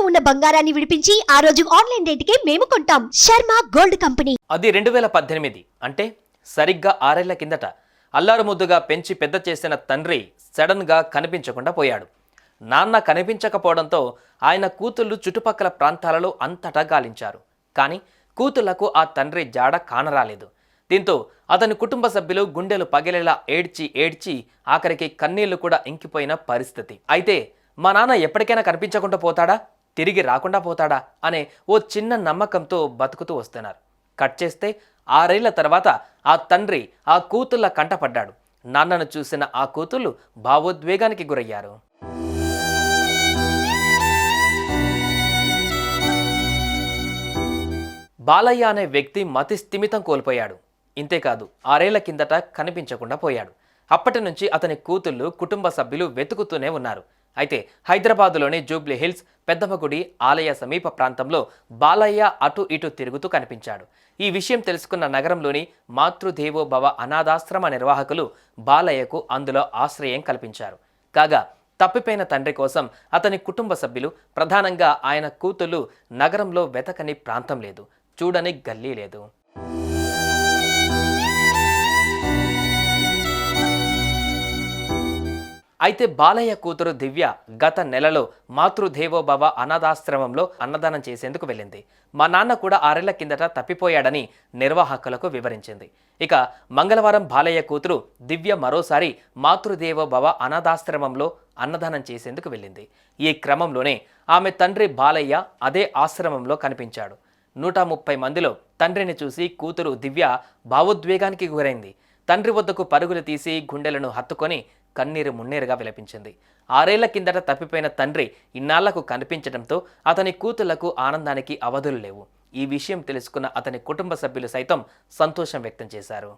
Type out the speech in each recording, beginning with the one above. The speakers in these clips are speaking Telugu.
తాకట్టులో ఉన్న బంగారాన్ని విడిపించి ఆ రోజు ఆన్లైన్ రేటుకే మేము కొంటాం. Sharma gold company. అది 2018 అంటే సరిగ్గా 6 ఏళ్ల కిందట అల్లారు ముద్దుగా పెంచి పెద్ద చేసిన తండ్రి సడన్ గా కనిపించకుండా పోయాడు. నాన్న కనిపించకపోవడంతో ఆయన కూతుళ్లు చుట్టుపక్కల ప్రాంతాలలో అంతటా గాలించారు. కానీ కూతుళ్లకు ఆ తండ్రి జాడ కానరాలేదు. దీంతో అతని కుటుంబ సభ్యులు గుండెలు పగిలేలా ఏడ్చి ఆఖరికి కన్నీళ్లు కూడా ఇంకిపోయిన పరిస్థితి. అయితే మా నాన్న ఎప్పటికైనా కనిపించకుండా పోతాడా, తిరిగి రాకుండా పోతాడా అనే ఓ చిన్న నమ్మకంతో బతుకుతూ వస్తున్నారు. కట్ చేస్తే 6 ఏళ్ల తర్వాత ఆ తండ్రి ఆ కూతుళ్ళ కంటపడ్డాడు. నాన్నను చూసిన ఆ కూతుళ్ళు భావోద్వేగానికి గురయ్యారు. బాలయ్య అనే వ్యక్తి మతి స్థిమితం కోల్పోయాడు. ఇంతేకాదు 6 ఏళ్ల కిందట కనిపించకుండా పోయాడు. అప్పటి నుంచి అతని కూతుళ్ళు కుటుంబ సభ్యులు వెతుకుతూనే ఉన్నారు. అయితే హైదరాబాదులోని జూబ్లీ హిల్స్ పెద్దమ్మగుడి ఆలయ సమీప ప్రాంతంలో బాలయ్య అటు ఇటు తిరుగుతూ కనిపించాడు. ఈ విషయం తెలుసుకున్న నగరంలోని మాతృదేవోభవ అనాథాశ్రమ నిర్వాహకులు బాలయ్యకు అందులో ఆశ్రయం కల్పించారు. కాగా తప్పిపోయిన తండ్రి కోసం అతని కుటుంబ సభ్యులు, ప్రధానంగా ఆయన కూతుళ్ళు నగరంలో వెతకని ప్రాంతం లేదు, చూడని గల్లీ లేదు. అయితే బాలయ్య కూతురు దివ్య గత నెలలో మాతృదేవోభవ అనాథాశ్రమంలో అన్నదానం చేసేందుకు వెళ్ళింది. మా నాన్న కూడా 6 ఏళ్ల కిందట తప్పిపోయాడని నిర్వాహకులకు వివరించింది. ఇక మంగళవారం బాలయ్య కూతురు దివ్య మరోసారి మాతృదేవోభవ అనాథాశ్రమంలో అన్నదానం చేసేందుకు వెళ్ళింది. ఈ క్రమంలోనే ఆమె తండ్రి బాలయ్య అదే ఆశ్రమంలో కనిపించాడు. 130 మందిలో తండ్రిని చూసి కూతురు దివ్య భావోద్వేగానికి గురైంది. తండ్రి వద్దకు పరుగులు తీసి గుండెలను హత్తుకొని కన్నీరు మున్నీరుగా విలపించింది. 6 ఏళ్ల కిందట తప్పిపోయిన తండ్రి ఇన్నాళ్లకు కనిపించడంతో అతని కూతుళ్లకు ఆనందానికి అవధులు లేవు. ఈ విషయం తెలుసుకున్న అతని కుటుంబ సభ్యులు సైతం సంతోషం వ్యక్తం చేశారు.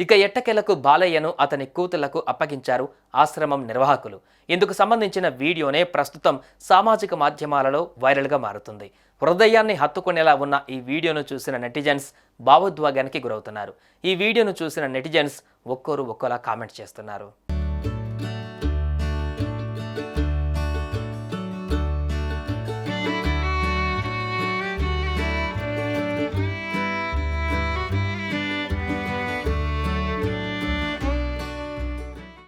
ఇక ఎట్టకేలకు బాలయ్యను అతని కూతుళ్లకు అప్పగించారు ఆశ్రమం నిర్వాహకులు. ఇందుకు సంబంధించిన వీడియోనే ప్రస్తుతం సామాజిక మాధ్యమాలలో వైరల్గా మారుతుంది. హృదయాన్ని హత్తుకునేలా ఉన్న ఈ వీడియోను చూసిన నెటిజన్స్ భావోద్వేగానికి గురవుతున్నారు. ఈ వీడియోను చూసిన నెటిజన్స్ ఒక్కోరు ఒక్కోలా కామెంట్ చేస్తున్నారు.